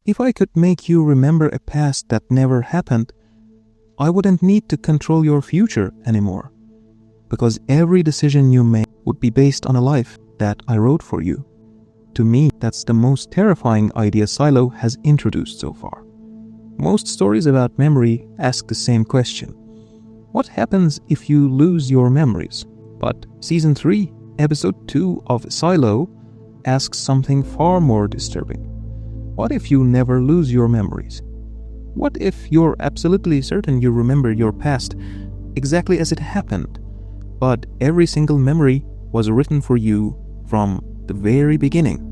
If I could make you remember a past that never happened, I wouldn't need to control your future anymore, because every decision you make would be based on a life that I wrote for you. To me, that's the most terrifying idea Silo has introduced so far. Most stories about memory ask the same question. What happens if you lose your memories? But Season 3, Episode 2 of Silo asks something far more disturbing. What if you never lose your memories? What if you're absolutely certain you remember your past exactly as it happened, but every single memory was written for you from the very beginning?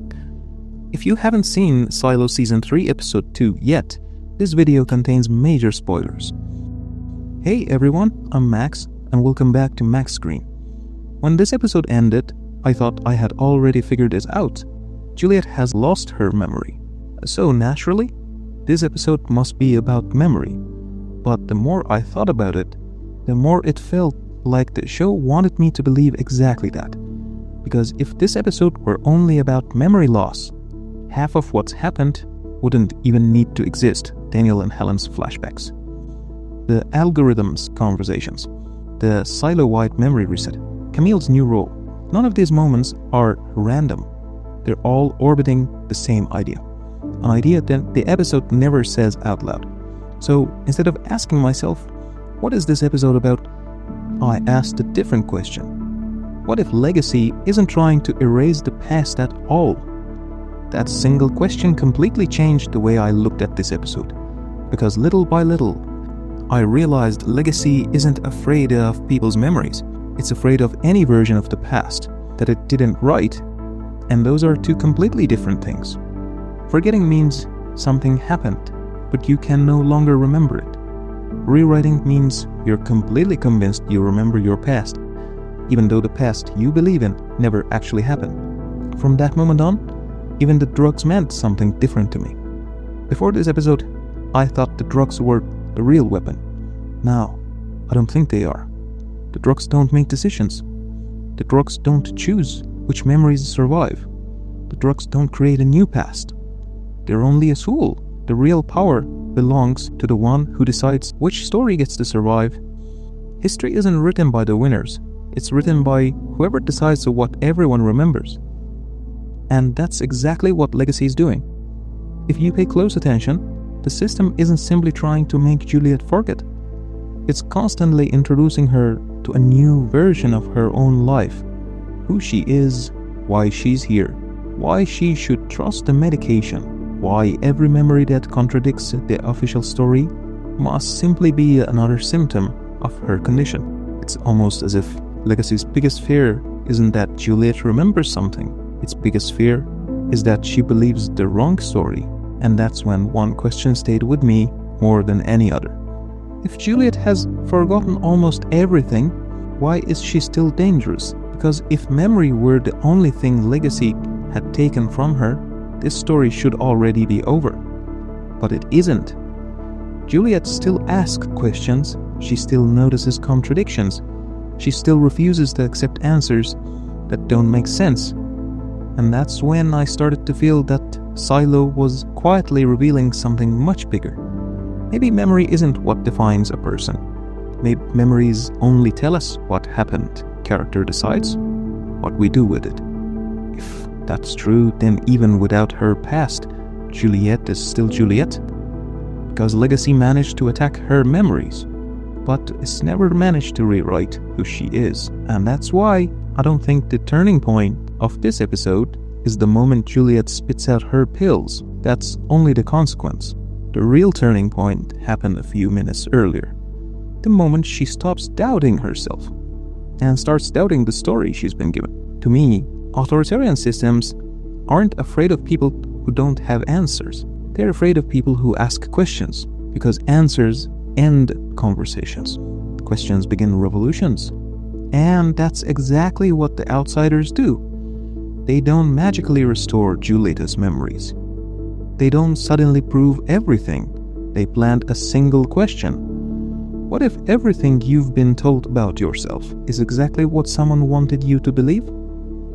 If you haven't seen Silo Season 3 Episode 2 yet, this video contains major spoilers. Hey everyone, I'm Max, and welcome back to Maxscreen. When this episode ended, I thought I had already figured it out. Juliet has lost her memory. So naturally, this episode must be about memory. But the more I thought about it, the more it felt like the show wanted me to believe exactly that. Because if this episode were only about memory loss, half of what's happened wouldn't even need to exist. Daniel and Helen's flashbacks, the algorithm's conversations, the silo-wide memory reset, Camille's new role. None of these moments are random. They're all orbiting the same idea. An idea that the episode never says out loud. So instead of asking myself, what is this episode about? I asked a different question. What if legacy isn't trying to erase the past at all? That single question completely changed the way I looked at this episode. Because little by little, I realized legacy isn't afraid of people's memories. It's afraid of any version of the past that it didn't write. And those are two completely different things. Forgetting means something happened, but you can no longer remember it. Rewriting means you're completely convinced you remember your past, even though the past you believe in never actually happened. From that moment on, even the drugs meant something different to me. Before this episode, I thought the drugs were the real weapon. Now, I don't think they are. The drugs don't make decisions. The drugs don't choose which memories survive. The drugs don't create a new past. They're only a tool. The real power belongs to the one who decides which story gets to survive. History isn't written by the winners. It's written by whoever decides what everyone remembers. And that's exactly what legacy is doing. If you pay close attention, the system isn't simply trying to make Juliet forget. It's constantly introducing her to a new version of her own life. Who she is, why she's here, why she should trust the medication, why every memory that contradicts the official story must simply be another symptom of her condition. It's almost as if Legacy's biggest fear isn't that Juliet remembers something. Its biggest fear is that she believes the wrong story, and that's when one question stayed with me more than any other. If Juliet has forgotten almost everything, why is she still dangerous? Because if memory were the only thing Legacy had taken from her, this story should already be over. But it isn't. Juliet still asks questions, she still notices contradictions, she still refuses to accept answers that don't make sense. And that's when I started to feel that Silo was quietly revealing something much bigger. Maybe memory isn't what defines a person. Maybe memories only tell us what happened. Character decides what we do with it. If that's true, then even without her past, Juliet is still Juliet. Because Legacy managed to attack her memories, but it's never managed to rewrite who she is. And that's why I don't think the turning point of this episode is the moment Juliet spits out her pills. That's only the consequence. The real turning point happened a few minutes earlier. The moment she stops doubting herself and starts doubting the story she's been given. To me, authoritarian systems aren't afraid of people who don't have answers. They're afraid of people who ask questions, because answers end conversations. Questions begin revolutions. And that's exactly what the outsiders do. They don't magically restore Juliet's memories. They don't suddenly prove everything. They plant a single question. What if everything you've been told about yourself is exactly what someone wanted you to believe?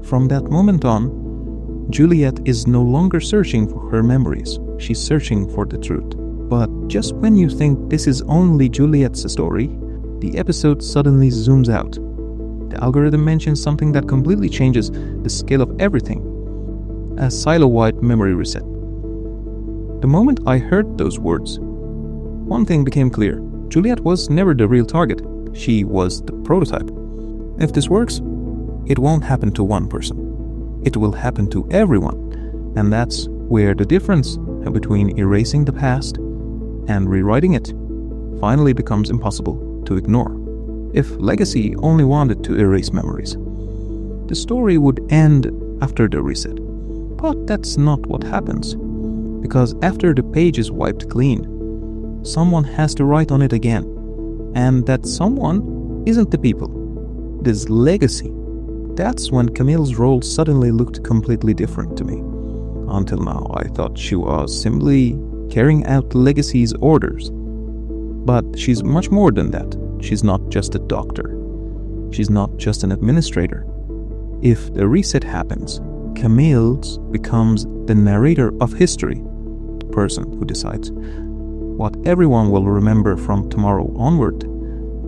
From that moment on, Juliet is no longer searching for her memories. she's searching for the truth. But just when you think this is only Juliet's story, the episode suddenly zooms out. The algorithm mentions something that completely changes the scale of everything. A silo-wide memory reset. The moment I heard those words, one thing became clear. Juliet was never the real target. She was the prototype. If this works, it won't happen to one person. It will happen to everyone. And that's where the difference between erasing the past and rewriting it finally becomes impossible to ignore. If Legacy only wanted to erase memories, the story would end after the reset. But that's not what happens. Because after the page is wiped clean, someone has to write on it again. And that someone isn't the people. It is Legacy. That's when Camille's role suddenly looked completely different to me. Until now, I thought she was simply carrying out Legacy's orders. But she's much more than that. She's not just a doctor. She's not just an administrator. If the reset happens, Camille becomes the narrator of history, the person who decides what everyone will remember from tomorrow onward.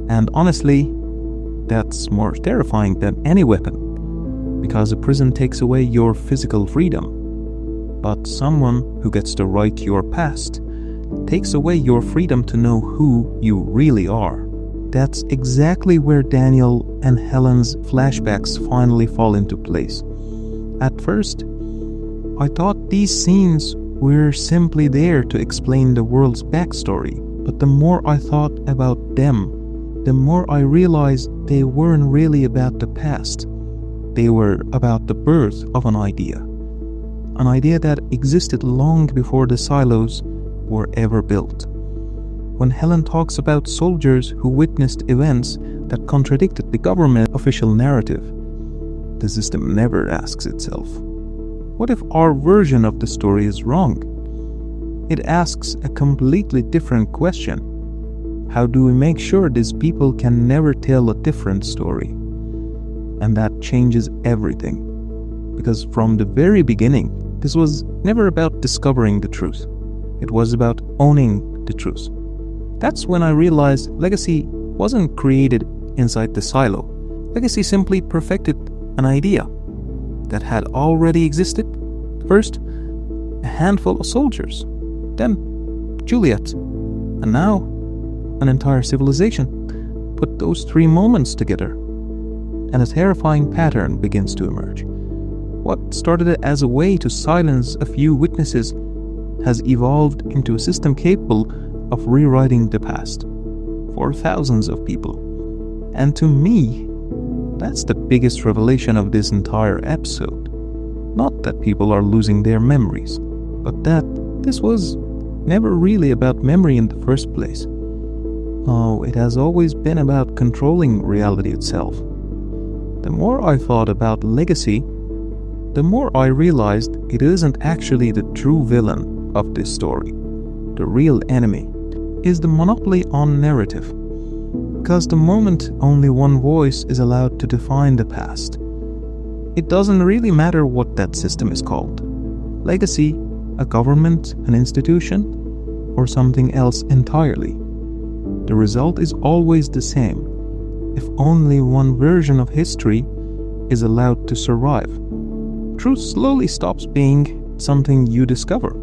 And honestly, that's more terrifying than any weapon, because a prison takes away your physical freedom. But someone who gets to write your past takes away your freedom to know who you really are. That's exactly where Daniel and Helen's flashbacks finally fall into place. At first, I thought these scenes were simply there to explain the world's backstory, but the more I thought about them, the more I realized they weren't really about the past. They were about the birth of an idea that existed long before the silos were ever built. When Helen talks about soldiers who witnessed events that contradicted the government official narrative, the system never asks itself, what if our version of the story is wrong? It asks a completely different question. How do we make sure these people can never tell a different story? And that changes everything. Because from the very beginning, this was never about discovering the truth. It was about owning the truth. That's when I realized Legacy wasn't created inside the silo. Legacy simply perfected an idea that had already existed. First, a handful of soldiers, then Juliet, and now an entire civilization. Put those three moments together, and a terrifying pattern begins to emerge. What started as a way to silence a few witnesses has evolved into a system capable of rewriting the past for thousands of people. And to me, that's the biggest revelation of this entire episode. Not that people are losing their memories, but that this was never really about memory in the first place. Oh, it has always been about controlling reality itself. The more I thought about Legacy, the more I realized it isn't actually the true villain of this story. The real enemy is the monopoly on narrative. Because the moment only one voice is allowed to define the past, it doesn't really matter what that system is called. Legacy, a government, an institution, or something else entirely. The result is always the same. If only one version of history is allowed to survive, truth slowly stops being something you discover.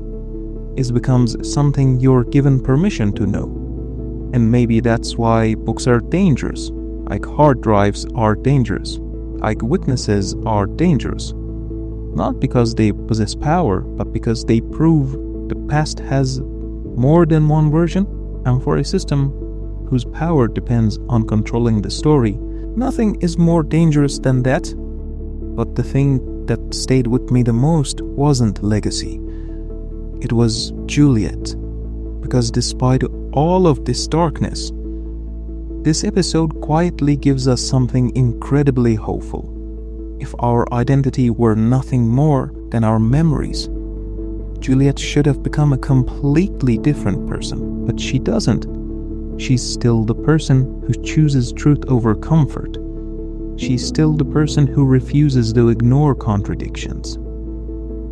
It becomes something you're given permission to know. And maybe that's why books are dangerous, like hard drives are dangerous, like witnesses are dangerous. Not because they possess power, but because they prove the past has more than one version. And for a system whose power depends on controlling the story, nothing is more dangerous than that. But the thing that stayed with me the most wasn't Legacy. It was Juliet. Because despite all of this darkness, this episode quietly gives us something incredibly hopeful. If our identity were nothing more than our memories, Juliet should have become a completely different person, but she doesn't. She's still the person who chooses truth over comfort. She's still the person who refuses to ignore contradictions.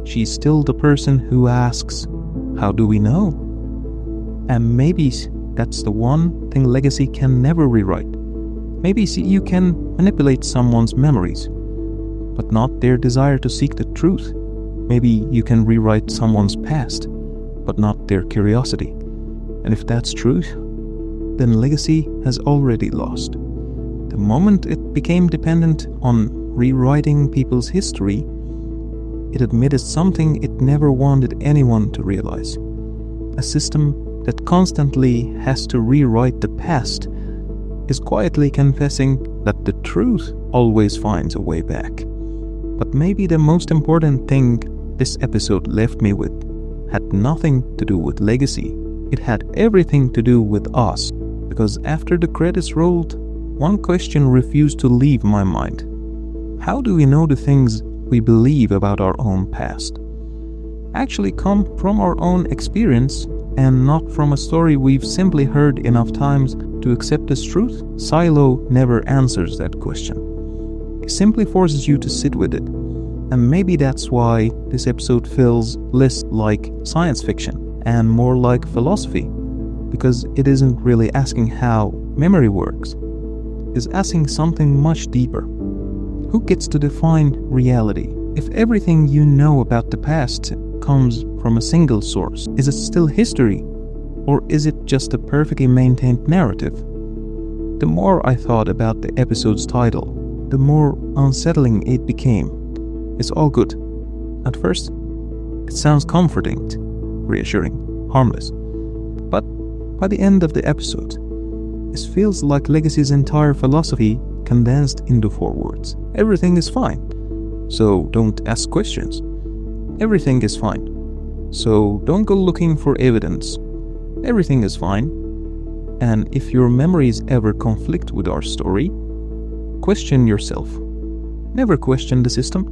She's still the person who asks, how do we know? And maybe that's the one thing legacy can never rewrite. Maybe you can manipulate someone's memories, but not their desire to seek the truth. Maybe you can rewrite someone's past, but not their curiosity. And if that's true, then legacy has already lost. The moment it became dependent on rewriting people's history, it admitted something it never wanted anyone to realize. A system that constantly has to rewrite the past is quietly confessing that the truth always finds a way back. But maybe the most important thing this episode left me with had nothing to do with legacy. It had everything to do with us. Because after the credits rolled, one question refused to leave my mind. How do we know the things we believe about our own past actually come from our own experience and not from a story we've simply heard enough times to accept as truth? Silo never answers that question. It simply forces you to sit with it. And maybe that's why this episode feels less like science fiction and more like philosophy. Because it isn't really asking how memory works. It's asking something much deeper. Who gets to define reality? If everything you know about the past comes from a single source, is it still history? Or is it just a perfectly maintained narrative? The more I thought about the episode's title, the more unsettling it became. It's all good. At first, it sounds comforting, reassuring, harmless. But by the end of the episode, it feels like Legacy's entire philosophy condensed into 4 words. Everything is fine, so don't ask questions. Everything is fine, so don't go looking for evidence. Everything is fine. And if your memories ever conflict with our story, question yourself. Never question the system.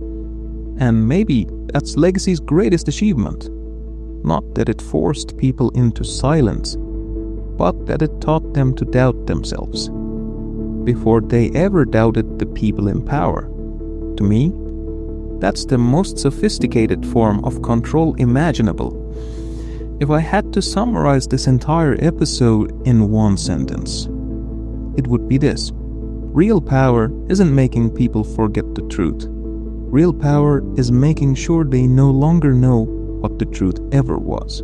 And maybe that's Legacy's greatest achievement. Not that it forced people into silence, but that it taught them to doubt themselves before they ever doubted the people in power. To me, that's the most sophisticated form of control imaginable. If I had to summarize this entire episode in one sentence, it would be this. Real power isn't making people forget the truth. Real power is making sure they no longer know what the truth ever was.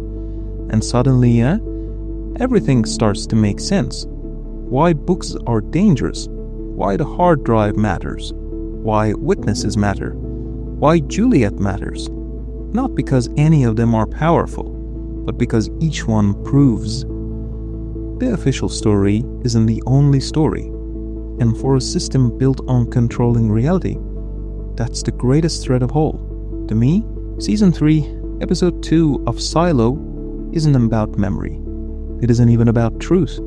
And suddenly, everything starts to make sense. Why books are dangerous, why the hard drive matters, why witnesses matter, why Juliet matters. Not because any of them are powerful, but because each one proves. The official story isn't the only story, and for a system built on controlling reality, that's the greatest threat of all. To me, Season 3, Episode 2 of Silo isn't about memory. It isn't even about truth.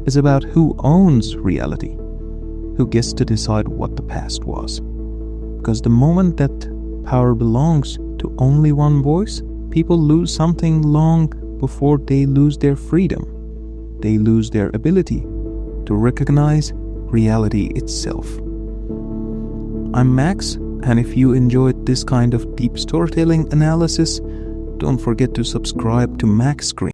It's about who owns reality, who gets to decide what the past was. Because the moment that power belongs to only one voice, people lose something long before they lose their freedom. They lose their ability to recognize reality itself. I'm Max, and if you enjoyed this kind of deep storytelling analysis, don't forget to subscribe to Maxscreen.